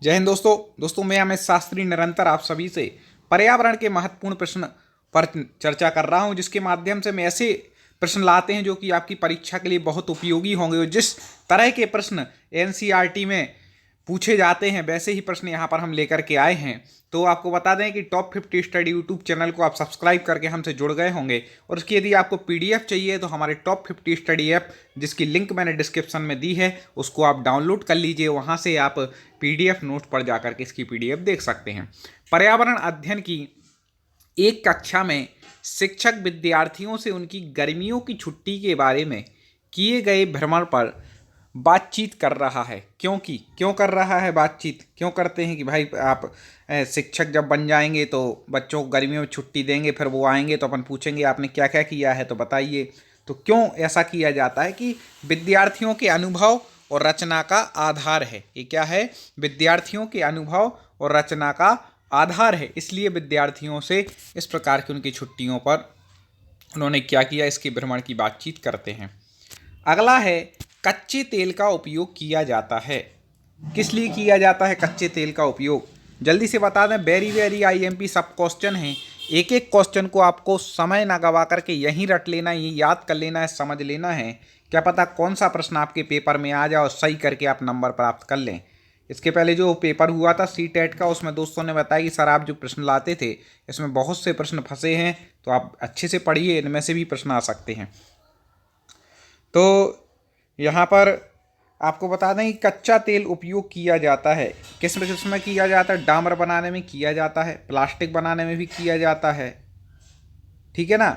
जय हिंद दोस्तों मैं अमित शास्त्री निरंतर आप सभी से पर्यावरण के महत्वपूर्ण प्रश्न पर चर्चा कर रहा हूं, जिसके माध्यम से मैं ऐसे प्रश्न लाते हैं जो कि आपकी परीक्षा के लिए बहुत उपयोगी होंगे। और जिस तरह के प्रश्न एनसीईआरटी में पूछे जाते हैं वैसे ही प्रश्न यहाँ पर हम लेकर के आए हैं। तो आपको बता दें कि टॉप 50 स्टडी यूट्यूब चैनल को आप सब्सक्राइब करके हमसे जुड़ गए होंगे, और उसकी यदि आपको पीडीएफ चाहिए तो हमारे टॉप 50 स्टडी ऐप, जिसकी लिंक मैंने डिस्क्रिप्शन में दी है, उसको आप डाउनलोड कर लीजिए। वहाँ से आप पीडीएफ नोट पर जाकर के इसकी पीडीएफ देख सकते हैं। पर्यावरण अध्ययन की एक कक्षा में शिक्षक विद्यार्थियों से उनकी गर्मियों की छुट्टी के बारे में किए गए भ्रमण पर बातचीत कर रहा है। क्यों कर रहा है बातचीत? क्यों करते हैं कि भाई आप शिक्षक जब बन जाएंगे तो बच्चों को गर्मियों में छुट्टी देंगे, फिर वो आएंगे तो अपन पूछेंगे आपने क्या क्या किया है तो बताइए। तो क्यों ऐसा किया जाता है कि विद्यार्थियों के अनुभव और रचना का आधार है। ये क्या है? विद्यार्थियों के अनुभव और रचना का आधार है। इसलिए विद्यार्थियों से इस प्रकार की उनकी छुट्टियों पर उन्होंने क्या किया, इसके भ्रमण की बातचीत करते हैं। अगला है कच्चे तेल का उपयोग किया जाता है। किस लिए किया जाता है कच्चे तेल का उपयोग? जल्दी से बता दें, वेरी आईएमपी सब क्वेश्चन हैं। एक एक क्वेश्चन को आपको समय ना गवा करके यहीं रट लेना है, ये याद कर लेना है, समझ लेना है। क्या पता कौन सा प्रश्न आपके पेपर में आ जाए और सही करके आप नंबर प्राप्त कर लें। इसके पहले जो पेपर हुआ था सीटेट का, उसमें दोस्तों ने बताया कि सर आप जो प्रश्न लाते थे इसमें बहुत से प्रश्न फंसे हैं, तो आप अच्छे से पढ़िए, इनमें से भी प्रश्न आ सकते हैं। तो यहाँ पर आपको बता दें कि कच्चा तेल उपयोग किया जाता है। किस में किया जाता है? डामर बनाने में किया जाता है, प्लास्टिक बनाने में भी किया जाता है, ठीक है ना,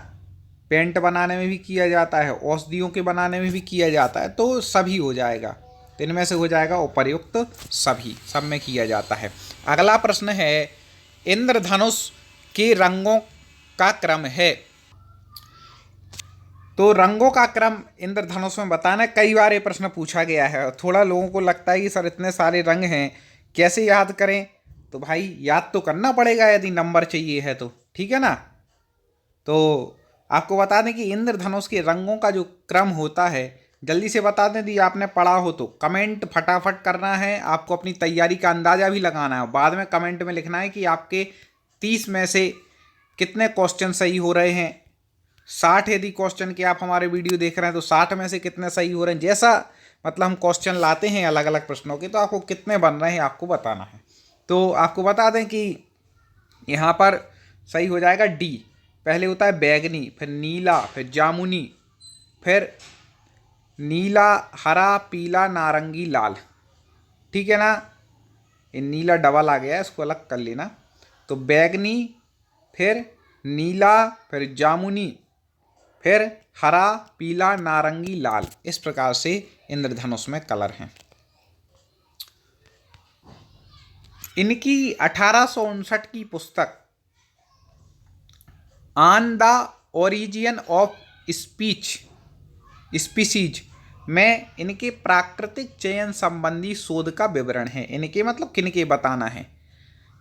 पेंट बनाने में भी किया जाता है, औषधियों के बनाने में भी किया जाता है। तो सभी हो जाएगा, तो इनमें से हो जाएगा उपर्युक्त सभी, सब में किया जाता है। अगला प्रश्न है इंद्रधनुष के रंगों का क्रम है। तो रंगों का क्रम इंद्रधनुष में बताना। कई बार ये प्रश्न पूछा गया है। थोड़ा लोगों को लगता है कि सर इतने सारे रंग हैं कैसे याद करें? तो भाई याद तो करना पड़ेगा यदि नंबर चाहिए है तो, ठीक है ना। तो आपको बता दें कि इंद्रधनुष के रंगों का जो क्रम होता है, जल्दी से बता दें यदि आपने पढ़ा हो तो कमेंट फटाफट करना है। आपको अपनी तैयारी का अंदाज़ा भी लगाना है, बाद में कमेंट में लिखना है कि आपके 30 में से कितने क्वेश्चन सही हो रहे हैं। 60 यदि क्वेश्चन के आप हमारे वीडियो देख रहे हैं तो 60 में से कितने सही हो रहे हैं। जैसा मतलब हम क्वेश्चन लाते हैं अलग अलग प्रश्नों के, तो आपको कितने बन रहे हैं आपको बताना है। तो आपको बता दें कि यहाँ पर सही हो जाएगा डी। पहले होता है बैगनी, फिर नीला, फिर जामुनी, फिर नीला, हरा, पीला, नारंगी, लाल, ठीक है ना। ये नीला डबल आ गया है, इसको अलग कर लेना। तो बैगनी, फिर नीला, फिर जामुनी, फिर हरा, पीला, नारंगी, लाल। इस प्रकार से इंद्रधनुष में कलर हैं। इनकी 1859 की पुस्तक on the origin of species में इनके प्राकृतिक चयन संबंधी शोध का विवरण है। इनके मतलब किनके बताना है।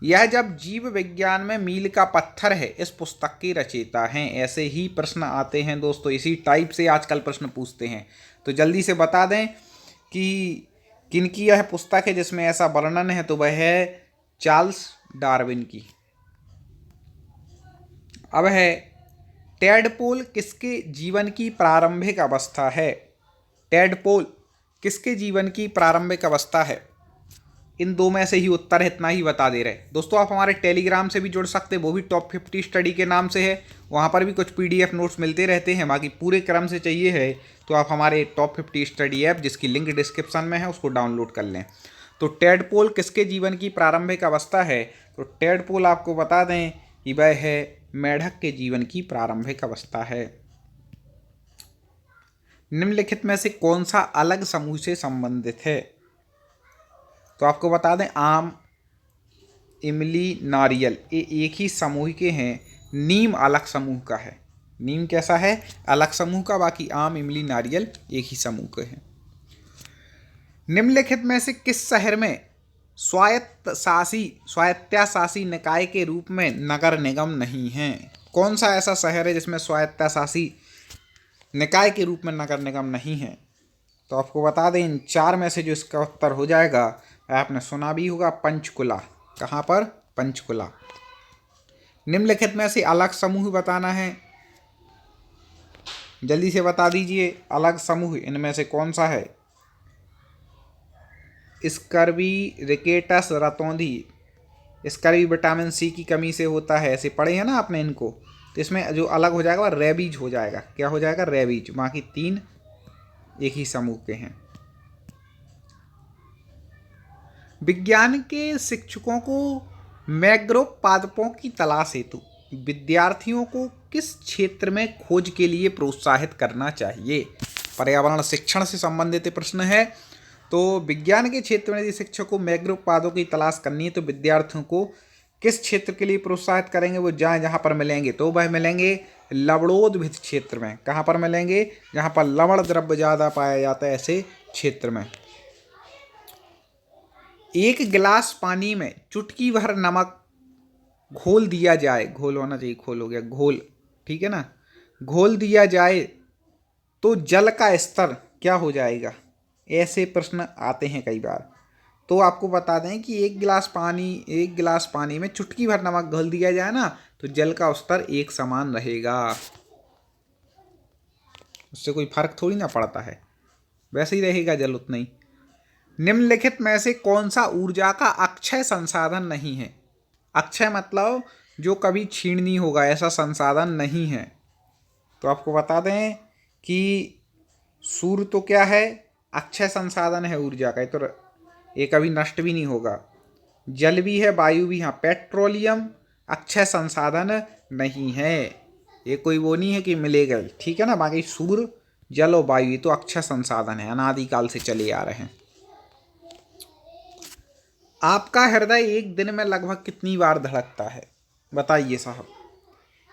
यह जब जीव विज्ञान में मील का पत्थर है, इस पुस्तक के रचयिता हैं। ऐसे ही प्रश्न आते हैं दोस्तों, इसी टाइप से आजकल प्रश्न पूछते हैं। तो जल्दी से बता दें कि किनकी यह पुस्तक है जिसमें ऐसा वर्णन है। तो वह है चार्ल्स डार्विन की। अब है टैडपोल किसके जीवन की प्रारंभिक अवस्था है? टैडपोल किसके जीवन की प्रारंभिक अवस्था है? इन दो में से ही उत्तर है, इतना ही बता दे रहे दोस्तों। आप हमारे टेलीग्राम से भी जुड़ सकते हैं, वो भी टॉप 50 स्टडी के नाम से है। वहाँ पर भी कुछ पीडीएफ नोट्स मिलते रहते हैं। बाकी पूरे क्रम से चाहिए है तो आप हमारे टॉप 50 स्टडी ऐप, जिसकी लिंक डिस्क्रिप्शन में है, उसको डाउनलोड कर लें। तो टैडपोल किसके जीवन की प्रारंभिक अवस्था है? तो टैडपोल आपको बता दें कि वह है मेढक के जीवन की प्रारंभिक अवस्था है। निम्नलिखित में से कौन सा अलग समूह से संबंधित है? तो आपको बता दें आम, इमली, नारियल, ये एक ही समूह के हैं। नीम अलग समूह का है। नीम कैसा है? अलग समूह का। बाकी आम, इमली, नारियल एक ही समूह के हैं। निम्नलिखित में से किस शहर में स्वायत्तशासी निकाय के रूप में नगर निगम नहीं है? कौन सा ऐसा शहर है जिसमें स्वायत्तशासी निकाय के रूप में नगर निगम नहीं है? तो आपको बता दें इन चार में से जो इसका उत्तर हो जाएगा आपने सुना भी होगा पंचकुला। कहाँ पर? पंचकुला। निम्नलिखित में से अलग समूह बताना है, जल्दी से बता दीजिए। अलग समूह इनमें से कौन सा है? स्कर्वी, रिकेटस, रतौंधी। स्कर्वी विटामिन सी की कमी से होता है, ऐसे पढ़े हैं ना आपने इनको। तो इसमें जो अलग हो जाएगा वह रेबीज हो जाएगा। क्या हो जाएगा? रेबीज। बाकी तीन एक ही समूह के हैं। विज्ञान के शिक्षकों को मैग्रो पादपों की तलाश हेतु विद्यार्थियों को किस क्षेत्र में खोज के लिए प्रोत्साहित करना चाहिए? पर्यावरण शिक्षण से संबंधित प्रश्न है। तो विज्ञान के क्षेत्र में यदि शिक्षक को मैग्रो पादों की तलाश करनी है तो विद्यार्थियों को किस क्षेत्र के लिए प्रोत्साहित करेंगे? वो जहाँ पर मिलेंगे, तो वह मिलेंगे लवणोद्भिद क्षेत्र में। कहाँ पर मिलेंगे? जहाँ पर लवण द्रव्य ज़्यादा पाया जाता है, ऐसे क्षेत्र में। एक गिलास पानी में चुटकी भर नमक घोल दिया जाए, घोल होना चाहिए, घोल हो गया, घोल, ठीक है ना, घोल दिया जाए तो जल का स्तर क्या हो जाएगा? ऐसे प्रश्न आते हैं कई बार। तो आपको बता दें कि एक गिलास पानी में चुटकी भर नमक घोल दिया जाए ना, तो जल का स्तर एक समान रहेगा। उससे कोई फर्क थोड़ी ना पड़ता है, वैसे ही रहेगा जल उतना ही। निम्नलिखित में से कौन सा ऊर्जा का अक्षय संसाधन नहीं है? अक्षय मतलब जो कभी क्षीण नहीं होगा, ऐसा संसाधन नहीं है। तो आपको बता दें कि सूर्य तो क्या है? अक्षय संसाधन है ऊर्जा का, तो ये कभी नष्ट भी नहीं होगा। जल भी है, वायु भी। हाँ, पेट्रोलियम अक्षय संसाधन नहीं है, ये कोई वो नहीं है कि मिलेगा, ठीक है ना। बाकी सूर्य, जल और वायु ये तो अक्षय संसाधन है, अनादिकाल से चले आ रहे हैं। आपका हृदय एक दिन में लगभग कितनी बार धड़कता है? बताइए साहब,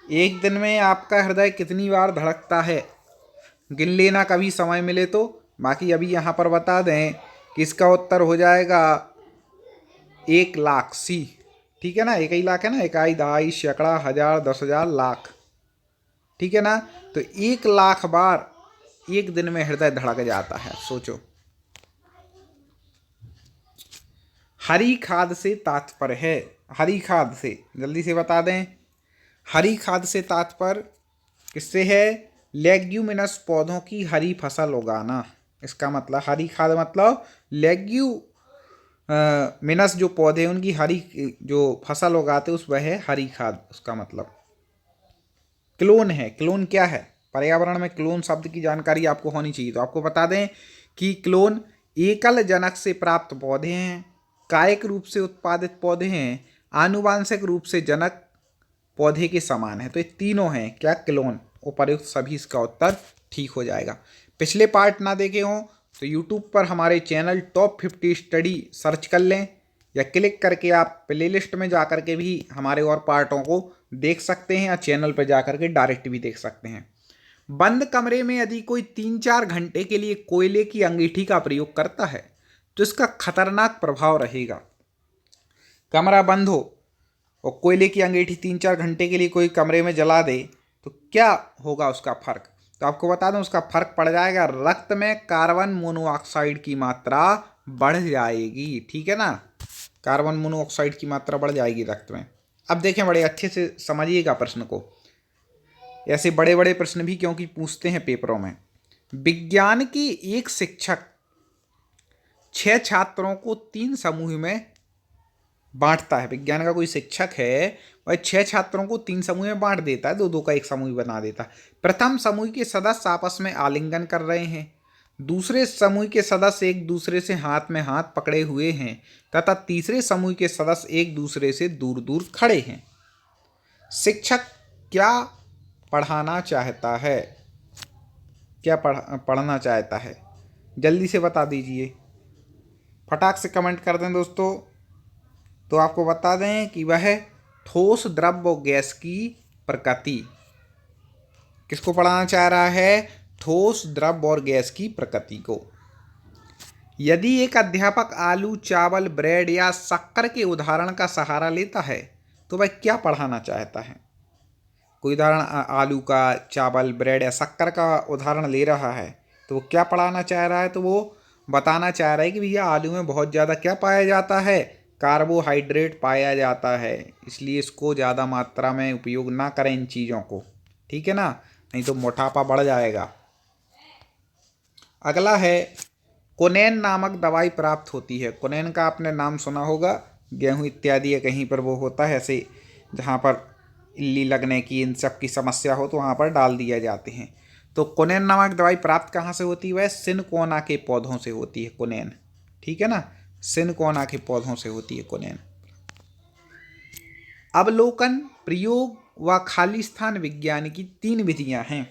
एक दिन में आपका हृदय कितनी बार धड़कता है? गिन लेना कभी समय मिले तो। बाकी अभी यहाँ पर बता दें कि इसका उत्तर हो जाएगा 1,00,000 सी, ठीक है ना। एक ही लाख है ना, इकाई, दहाई, सैकड़ा, हजार, 10,000, लाख, ठीक है ना। तो 1,00,000 बार एक दिन में हृदय धड़क जाता है, सोचो। हरी खाद से तात्पर्य है, हरी खाद से जल्दी से बता दें। हरी खाद से तात्पर्य किससे है? लेग्यूमिनस पौधों की हरी फसल उगाना। इसका मतलब हरी खाद मतलब लेग्यूमिनस जो पौधे हैं उनकी हरी जो फसल उगाते उस वह है हरी खाद। उसका मतलब क्लोन है। क्लोन क्या है? पर्यावरण में क्लोन शब्द की जानकारी आपको होनी चाहिए। तो आपको बता दें कि क्लोन एकल जनक से प्राप्त पौधे हैं, कायिक रूप से उत्पादित पौधे हैं, आनुवांशिक रूप से जनक पौधे के समान है। तो ये तीनों हैं क्या? क्लोन। उपर्युक्त सभी इसका उत्तर ठीक हो जाएगा। पिछले पार्ट ना देखे हों तो यूट्यूब पर हमारे चैनल टॉप 50 स्टडी सर्च कर लें, या क्लिक करके आप प्लेलिस्ट में जा कर के भी हमारे और पार्टों को देख सकते हैं, या चैनल पर जा कर के डायरेक्ट भी देख सकते हैं। बंद कमरे में यदि कोई 3-4 घंटे के लिए कोयले की अंगीठी का प्रयोग करता है तो इसका खतरनाक प्रभाव रहेगा। कमरा बंद हो और कोयले की अंगीठी 3-4 घंटे के लिए कोई कमरे में जला दे तो क्या होगा उसका फर्क? तो आपको बता दें उसका फर्क पड़ जाएगा, रक्त में कार्बन मोनोऑक्साइड की मात्रा बढ़ जाएगी, ठीक है ना। कार्बन मोनोऑक्साइड की मात्रा बढ़ जाएगी रक्त में। अब देखें, बड़े अच्छे से समझिएगा प्रश्न को। ऐसे बड़े बड़े प्रश्न भी क्योंकि पूछते हैं पेपरों में। विज्ञान की एक शिक्षक 6 छात्रों को 3 समूह में बांटता है। विज्ञान का कोई शिक्षक है वह 6 छात्रों को 3 समूह में बांट देता है, 2-2 का एक समूह बना देता है। प्रथम समूह के सदस्य आपस में आलिंगन कर रहे हैं, दूसरे समूह के सदस्य एक दूसरे से हाथ में हाथ पकड़े हुए हैं, तथा तीसरे समूह के सदस्य एक दूसरे से दूर दूर खड़े हैं। शिक्षक क्या पढ़ाना चाहता है? क्या पढ़ना चाहता है? जल्दी से बता दीजिए, फटाक से कमेंट कर दें दोस्तों। तो आपको बता दें कि वह ठोस, द्रव और गैस की प्रकृति। किसको पढ़ाना चाह रहा है? ठोस, द्रव और गैस की प्रकृति को। यदि एक अध्यापक आलू, चावल, ब्रेड या शक्कर के उदाहरण का सहारा लेता है तो वह क्या पढ़ाना चाहता है? कोई उदाहरण आलू का, चावल, ब्रेड या शक्कर का उदाहरण ले रहा है तो वो क्या पढ़ाना चाह रहा है? तो वो बताना चाह रहा है कि भैया आलू में बहुत ज़्यादा क्या पाया जाता है, कार्बोहाइड्रेट पाया जाता है, इसलिए इसको ज़्यादा मात्रा में उपयोग ना करें इन चीज़ों को, ठीक है ना, नहीं तो मोटापा बढ़ जाएगा। अगला है कोनेन नामक दवाई प्राप्त होती है। कोनेन का आपने नाम सुना होगा, गेहूँ इत्यादि या कहीं पर वो होता है ऐसे, जहाँ पर इल्ली लगने की इन सब की समस्या हो तो वहाँ पर डाल दिया जाते हैं। तो कोनेन नामक दवाई प्राप्त कहाँ से होती है? वह सिनकोना के पौधों से होती है कोनेन, ठीक है ना, सिनकोना के पौधों से होती है कोनेन। अवलोकन, प्रयोग व खाली स्थान विज्ञान की 3 विधियां हैं।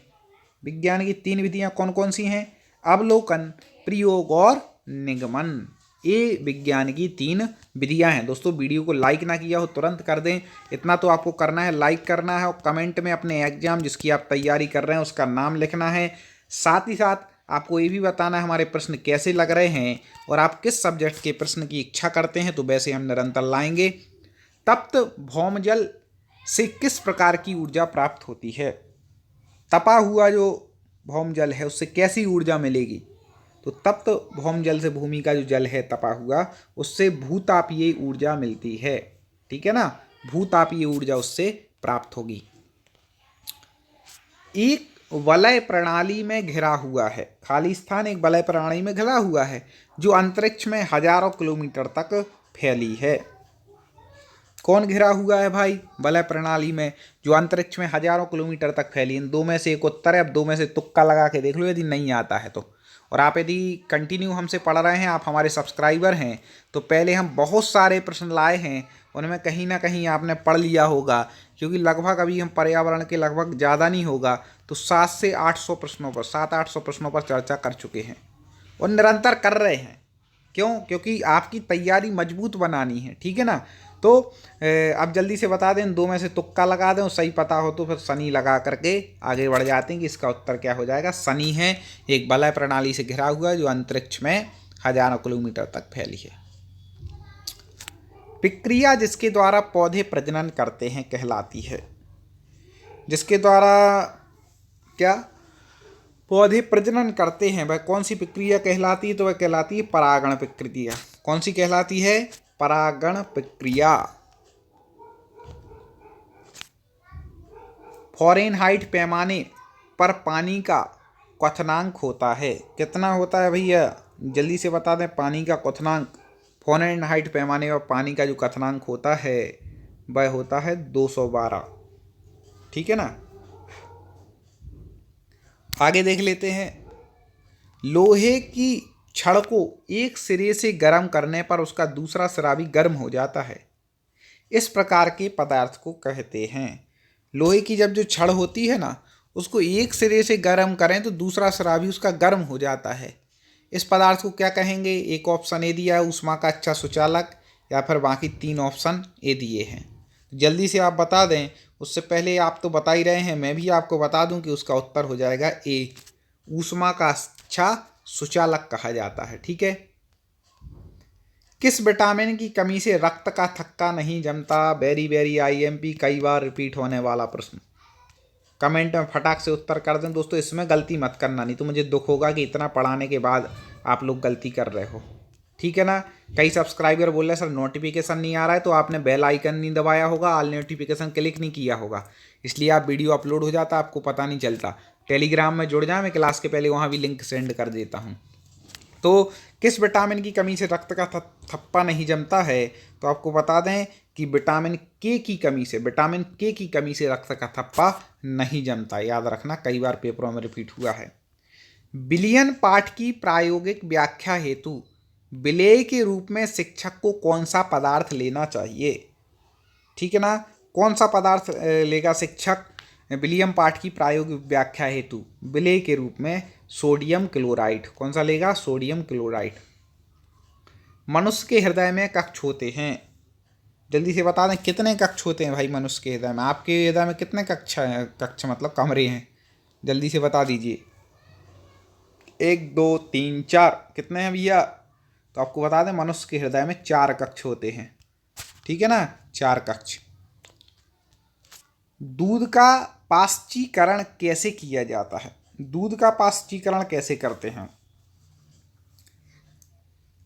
विज्ञान की 3 विधियां कौन कौन सी हैं? अवलोकन, प्रयोग और निगमन, ये विज्ञान की 3 विधियां हैं। दोस्तों वीडियो को लाइक ना किया हो तुरंत कर दें, इतना तो आपको करना है, लाइक करना है और कमेंट में अपने एग्जाम जिसकी आप तैयारी कर रहे हैं उसका नाम लिखना है। साथ ही साथ आपको ये भी बताना है हमारे प्रश्न कैसे लग रहे हैं और आप किस सब्जेक्ट के प्रश्न की इच्छा करते हैं, तो वैसे हम निरंतर लाएंगे। तप्त भौम जल से किस प्रकार की ऊर्जा प्राप्त होती है? तपा हुआ जो भौम जल है उससे कैसी ऊर्जा मिलेगी? तो तप्त भौम जल से, भूमि का जो जल है तपा हुआ, उससे भूतापीय ऊर्जा मिलती है, ठीक है ना, भूतापीय ऊर्जा उससे प्राप्त होगी। एक वलय प्रणाली में घिरा हुआ है, खाली स्थान एक वलय प्रणाली में घिरा हुआ है जो अंतरिक्ष में हजारों किलोमीटर तक फैली है। कौन घिरा हुआ है भाई? वलय प्रणाली में जो अंतरिक्ष में हजारों किलोमीटर तक फैली। इन दो में से एक उत्तर है, अब दो में से तुक्का लगा के देख लो यदि नहीं आता है तो। और आप यदि कंटिन्यू हमसे पढ़ रहे हैं, आप हमारे सब्सक्राइबर हैं, तो पहले हम बहुत सारे प्रश्न लाए हैं, उनमें कहीं ना कहीं आपने पढ़ लिया होगा, क्योंकि लगभग अभी हम पर्यावरण के लगभग ज़्यादा नहीं होगा तो 700 से 800 प्रश्नों पर, 700-800 प्रश्नों पर चर्चा कर चुके हैं और निरंतर कर रहे हैं। क्यों? क्योंकि आपकी तैयारी मजबूत बनानी है, ठीक है ना। तो अब जल्दी से बता दें, 2 में से तुक्का लगा दें, सही पता हो तो फिर शनि लगा करके आगे बढ़ जाते हैं कि इसका उत्तर क्या हो जाएगा। शनि है, एक वलय प्रणाली से घिरा हुआ है जो अंतरिक्ष में हजारों किलोमीटर तक फैली है। प्रक्रिया जिसके द्वारा पौधे प्रजनन करते हैं कहलाती है। जिसके द्वारा क्या पौधे प्रजनन करते हैं वह कौन सी प्रक्रिया कहलाती है? तो वह कहलाती है परागण प्रक्रिया। कौन सी कहलाती है? परागण प्रक्रिया। फ़ारेनहाइट पैमाने पर पानी का क्वथनांक होता है, कितना होता है भैया? जल्दी से बता दें, पानी का क्वथनांक फ़ारेनहाइट पैमाने पर पानी का जो क्वथनांक होता है वह होता है 212, ठीक है ना। आगे देख लेते हैं। लोहे की छड़ को एक सिरे से गर्म करने पर उसका दूसरा सिरा भी गर्म हो जाता है, इस प्रकार के पदार्थ को कहते हैं। लोहे की जब जो छड़ होती है ना, उसको एक सिरे से गर्म करें तो दूसरा सिरा भी उसका गर्म हो जाता है, इस पदार्थ को क्या कहेंगे? एक ऑप्शन ए दिया है, ऊष्मा का अच्छा सुचालक, या फिर बाकी 3 ऑप्शन ए दिए हैं। जल्दी से आप बता दें, उससे पहले आप तो बता ही रहे हैं, मैं भी आपको बता दूं कि उसका उत्तर हो जाएगा ए, ऊष्मा का अच्छा सुचालक कहा जाता है, ठीक है। किस विटामिन की कमी से रक्त का थक्का नहीं जमता? वेरी वेरी आईएमपी, कई बार रिपीट होने वाला प्रश्न। कमेंट में फटाक से उत्तर कर दें दोस्तों, इसमें गलती मत करना, नहीं तो मुझे दुख होगा कि इतना पढ़ाने के बाद आप लोग गलती कर रहे हो, ठीक है ना। कई सब्सक्राइबर बोल रहे हैं सर नोटिफिकेशन नहीं आ रहा है, तो आपने बेल आइकन नहीं दबाया होगा, ऑल नोटिफिकेशन क्लिक नहीं किया होगा, इसलिए आप वीडियो अपलोड हो जाता आपको पता नहीं चलता। टेलीग्राम में जुड़ जाए, मैं क्लास के पहले वहाँ भी लिंक सेंड कर देता हूँ। तो किस विटामिन की कमी से रक्त का थप्पा नहीं जमता है? तो आपको बता दें कि विटामिन के की कमी से, विटामिन के की कमी से रक्त का थप्पा नहीं जमता, याद रखना, कई बार पेपरों में रिपीट हुआ है। विलियन पाठ की प्रायोगिक व्याख्या हेतु विलेय के रूप में शिक्षक को कौन सा पदार्थ लेना चाहिए? ठीक है ना, कौन सा पदार्थ लेगा शिक्षक विलियम पाठ की प्रायोगिक व्याख्या हेतु विलेय के रूप में? Sodium chloride. कौन सा लेगा? Sodium chloride. मनुष्य के हृदय में कक्ष होते हैं, जल्दी से बता दें कितने कक्ष होते हैं भाई मनुष्य के हृदय में? आपके हृदय में कितने कक्ष हैं? कक्ष मतलब कमरे हैं, जल्दी से बता दीजिए। 1 2 3 4, कितने हैं भैया? तो आपको बता दें मनुष्य के हृदय में 4 कक्ष होते हैं, ठीक है ना, 4 कक्ष। दूध का पाश्चीकरण कैसे किया जाता है? दूध का पाश्चीकरण कैसे करते हैं?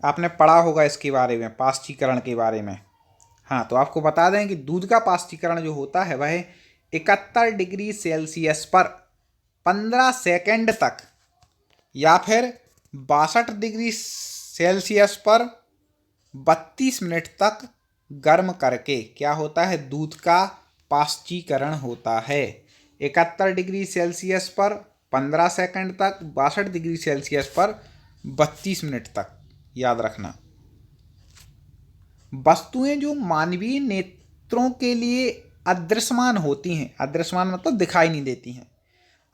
आपने पढ़ा होगा इसके बारे में, पास्चीकरण के बारे में। हाँ, तो आपको बता दें कि दूध का पास्चीकरण जो होता है वह 71 डिग्री सेल्सियस पर 15 सेकंड तक या फिर 62 डिग्री सेल्सियस पर 32 मिनट तक गर्म करके क्या होता है, दूध का पास्चीकरण होता है। 71 डिग्री सेल्सियस पर 15 सेकंड तक, 62 डिग्री सेल्सियस पर 32 मिनट तक, याद रखना। वस्तुएं जो मानवीय नेत्रों के लिए अदृश्यमान होती हैं, अदृश्यमान मतलब दिखाई नहीं देती हैं,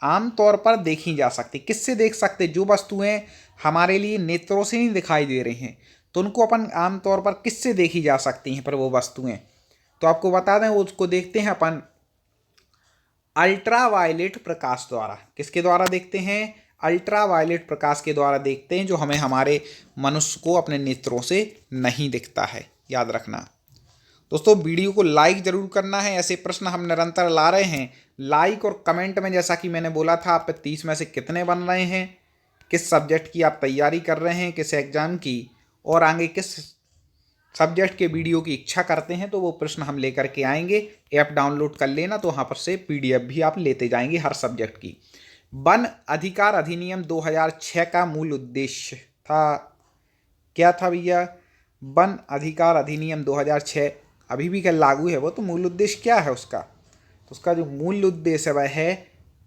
आमतौर पर देखी जा सकती। किससे देख सकते? जो वस्तुएं हमारे लिए नेत्रों से नहीं दिखाई दे रही हैं, तो उनको अपन आमतौर पर किससे देखी जा सकती हैं? पर वो वस्तुएं तो आपको बता दें, वो उसको देखते हैं अपन अल्ट्रावायलेट प्रकाश द्वारा। किसके द्वारा देखते हैं? अल्ट्रावायलेट प्रकाश के द्वारा देखते हैं, जो हमें हमारे मनुष्य को अपने नेत्रों से नहीं दिखता है, याद रखना। दोस्तों, वीडियो को लाइक जरूर करना है, ऐसे प्रश्न हम निरंतर ला रहे हैं। लाइक और कमेंट में, जैसा कि मैंने बोला था, आप 30 में से कितने बन रहे हैं, किस सब्जेक्ट की आप तैयारी कर रहे हैं, किस एग्जाम की, और आगे किस सब्जेक्ट के वीडियो की इच्छा करते हैं, तो वो प्रश्न हम लेकर के आएंगे। ऐप डाउनलोड कर लेना, तो वहाँ पर से PDF भी आप लेते जाएंगे हर सब्जेक्ट की। वन अधिकार अधिनियम 2006 का मूल उद्देश्य था, क्या था भैया? वन अधिकार अधिनियम 2006 अभी भी क्या लागू है वो, तो मूल उद्देश्य क्या है उसका? तो उसका जो मूल उद्देश्य है वह है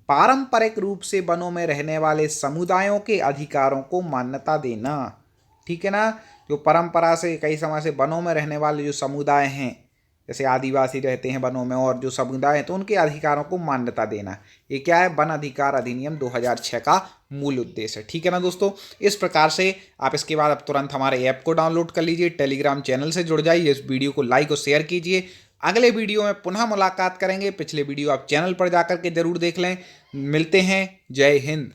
पारंपरिक रूप से वनों में रहने वाले समुदायों के अधिकारों को मान्यता देना। ठीक है ना? जो परंपरा से कई समय से वनों में रहने वाले जो समुदाय हैं, जैसे आदिवासी रहते हैं वनों में और जो समुदाय हैं, तो उनके अधिकारों को मान्यता देना, ये क्या है? वन अधिकार अधिनियम 2006 का मूल उद्देश्य है। ठीक है ना दोस्तों? इस प्रकार से आप इसके बाद अब तुरंत हमारे ऐप को डाउनलोड कर लीजिए, टेलीग्राम चैनल से जुड़ जाइए, इस वीडियो को लाइक और शेयर कीजिए। अगले वीडियो में पुनः मुलाकात करेंगे। पिछले वीडियो आप चैनल पर जाकर के जरूर देख लें। मिलते हैं। जय हिंद।